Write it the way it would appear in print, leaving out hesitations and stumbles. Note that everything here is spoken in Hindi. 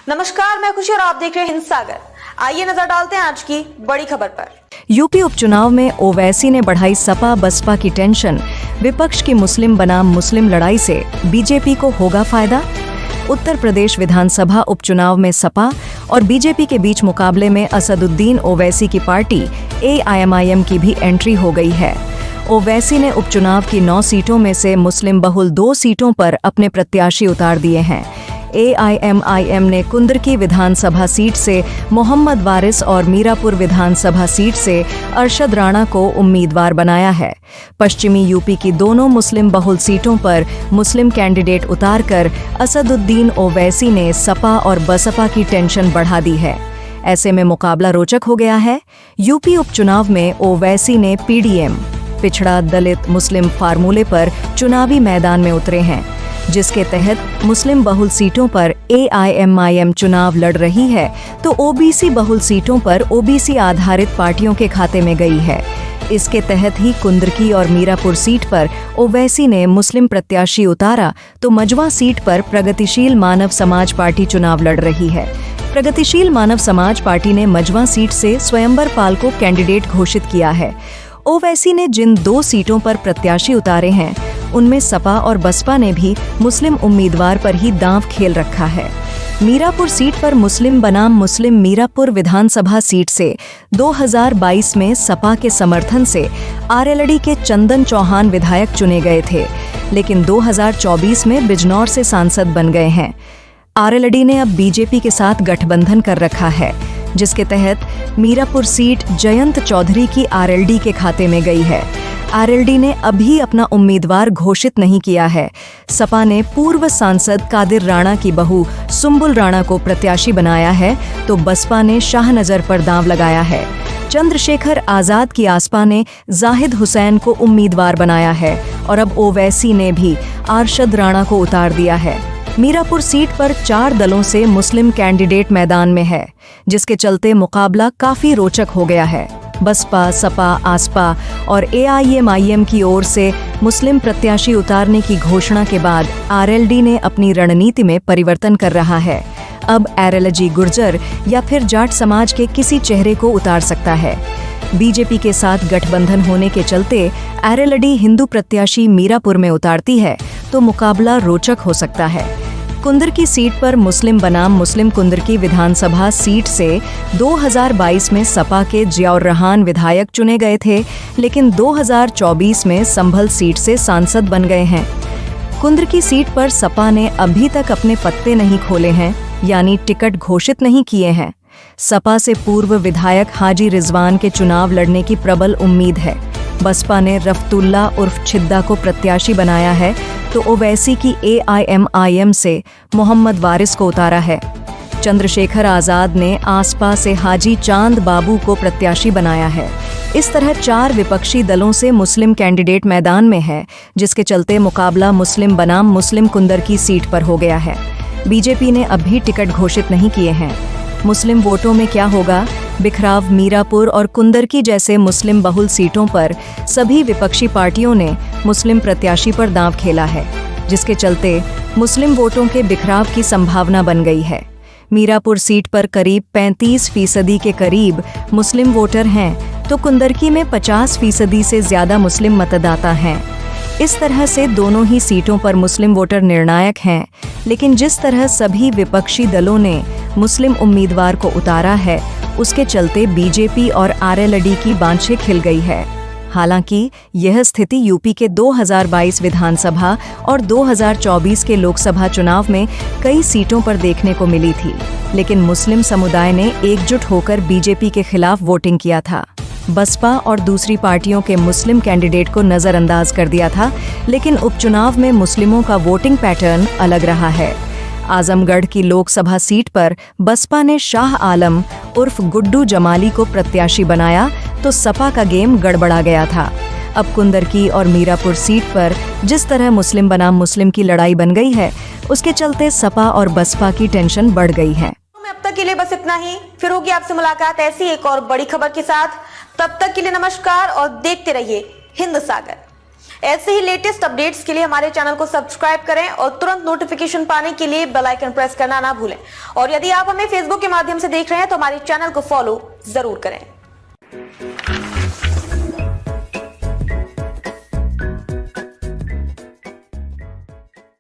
नमस्कार, मैं खुशी और आप देख रहे हैं हिंद सागर। आइए नजर डालते हैं आज की बड़ी खबर पर। यूपी उपचुनाव में ओवैसी ने बढ़ाई सपा बसपा की टेंशन। विपक्ष की मुस्लिम बनाम मुस्लिम लड़ाई से बीजेपी को होगा फायदा। उत्तर प्रदेश विधानसभा उपचुनाव में सपा और बीजेपी के बीच मुकाबले में असदुद्दीन ओवैसी की पार्टी AIMIM की भी एंट्री हो गई है। ओवैसी ने उपचुनाव की 9 सीटों में से मुस्लिम बहुल 2 सीटों पर अपने प्रत्याशी उतार दिए हैं। AIMIM ने कुंदरकी विधानसभा सीट से मोहम्मद वारिस और मीरापुर विधानसभा सीट से अरशद राणा को उम्मीदवार बनाया है। पश्चिमी यूपी की दोनों मुस्लिम बहुल सीटों पर मुस्लिम कैंडिडेट उतारकर असदुद्दीन ओवैसी ने सपा और बसपा की टेंशन बढ़ा दी है। ऐसे में मुकाबला रोचक हो गया है। यूपी उपचुनाव में ओवैसी ने PDM पिछड़ा दलित मुस्लिम फार्मूले पर चुनावी मैदान में उतरे हैं, जिसके तहत मुस्लिम बहुल सीटों पर AIMIM चुनाव लड़ रही है तो OBC बहुल सीटों पर OBC आधारित पार्टियों के खाते में गई है। इसके तहत ही कुंदरकी और मीरापुर सीट पर ओवैसी ने मुस्लिम प्रत्याशी उतारा तो मजवा सीट पर प्रगतिशील मानव समाज पार्टी चुनाव लड़ रही है। प्रगतिशील मानव समाज पार्टी ने मजवा सीट से स्वयंवर पाल को कैंडिडेट घोषित किया है। ओवैसी ने जिन 2 सीटों पर प्रत्याशी उतारे हैं उनमें सपा और बसपा ने भी मुस्लिम उम्मीदवार पर ही दांव खेल रखा है। मीरापुर सीट पर मुस्लिम बनाम मुस्लिम मीरापुर विधानसभा सीट से 2022 में सपा के समर्थन से आरएलडी के चंदन चौहान विधायक चुने गए थे, लेकिन 2024 में बिजनौर से सांसद बन गए हैं। आरएलडी ने अब बीजेपी के साथ गठबंधन कर रखा है, जिसके तहत मीरापुर सीट जयंत चौधरी की आरएलडी के खाते में गई है। आरएलडी ने अभी अपना उम्मीदवार घोषित नहीं किया है। सपा ने पूर्व सांसद कादिर राणा की बहू सुंबुल राणा को प्रत्याशी बनाया है तो बसपा ने शाहनजर पर दांव लगाया है। चंद्रशेखर आजाद की आसपा ने जाहिद हुसैन को उम्मीदवार बनाया है और अब ओवैसी ने भी अरशद राणा को उतार दिया है। मीरापुर सीट पर 4 दलों से मुस्लिम कैंडिडेट मैदान में है, जिसके चलते मुकाबला काफी रोचक हो गया है। बसपा, सपा, आसपा और AIMIM की ओर से मुस्लिम प्रत्याशी उतारने की घोषणा के बाद आरएलडी ने अपनी रणनीति में परिवर्तन कर रहा है। अब आरएलजी गुर्जर या फिर जाट समाज के किसी चेहरे को उतार सकता है। बीजेपी के साथ गठबंधन होने के चलते आरएलडी हिंदू प्रत्याशी मीरापुर में उतारती है तो मुकाबला रोचक हो सकता है। कुंदरकी सीट पर मुस्लिम बनाम मुस्लिम कुंदरकी विधानसभा सीट से 2022 में सपा के जियाउर रहमान विधायक चुने गए थे, लेकिन 2024 में संभल सीट से सांसद बन गए हैं। कुंदरकी सीट पर सपा ने अभी तक अपने पत्ते नहीं खोले हैं, यानी टिकट घोषित नहीं किए हैं। सपा से पूर्व विधायक हाजी रिजवान के चुनाव लड़ने की प्रबल उम्मीद है। बसपा ने रफ्तुल्ला उर्फ छिद्दा को प्रत्याशी बनाया है तो ओवैसी की AIMIM से मोहम्मद वारिस को उतारा है। चंद्रशेखर आजाद ने आसपा से हाजी चांद बाबू को प्रत्याशी बनाया है। इस तरह 4 विपक्षी दलों से मुस्लिम कैंडिडेट मैदान में है, जिसके चलते मुकाबला मुस्लिम बनाम मुस्लिम कुंदरकी सीट पर हो गया है। बीजेपी ने अभी टिकट घोषित नहीं किए हैं। मुस्लिम वोटों में क्या होगा? बिखराव मीरापुर और कुंदरकी जैसे मुस्लिम बहुल सीटों पर सभी विपक्षी पार्टियों ने मुस्लिम प्रत्याशी पर दांव खेला है, जिसके चलते मुस्लिम वोटों के बिखराव की संभावना बन गई है। मीरापुर सीट पर करीब 35% के करीब मुस्लिम वोटर हैं तो कुंदरकी में 50% से ज्यादा मुस्लिम मतदाता हैं। इस तरह से दोनों ही सीटों पर मुस्लिम वोटर निर्णायक हैं, लेकिन जिस तरह सभी विपक्षी दलों ने मुस्लिम उम्मीदवार को उतारा है उसके चलते बीजेपी और आरएलडी की बांछें खिल गई है। हालांकि यह स्थिति यूपी के 2022 विधानसभा और 2024 के लोकसभा चुनाव में कई सीटों पर देखने को मिली थी, लेकिन मुस्लिम समुदाय ने एकजुट होकर बीजेपी के खिलाफ वोटिंग किया था। बसपा और दूसरी पार्टियों के मुस्लिम कैंडिडेट को नजरअंदाज कर दिया था, लेकिन उपचुनाव में मुस्लिमों का वोटिंग पैटर्न अलग रहा है। आजमगढ़ की लोकसभा सीट पर बसपा ने शाह आलम उर्फ गुड्डू जमाली को प्रत्याशी बनाया तो सपा का गेम गड़बड़ा गया था। अब कुंदरकी और मीरापुर सीट पर जिस तरह मुस्लिम बनाम मुस्लिम की लड़ाई बन गई है, उसके चलते सपा और बसपा की टेंशन बढ़ गई है। अब तक के लिए बस इतना ही। फिर होगी आपसे मुलाकात ऐसी एक और बड़ी खबर के साथ। तब तक के लिए नमस्कार और देखते रहिए हिंद सागर। ऐसे ही लेटेस्ट अपडेट्स के लिए हमारे चैनल को सब्सक्राइब करें और तुरंत नोटिफिकेशन पाने के लिए बेल आइकन प्रेस करना ना भूलें। और यदि आप हमें फेसबुक के माध्यम से देख रहे हैं तो हमारे चैनल को फॉलो जरूर करें।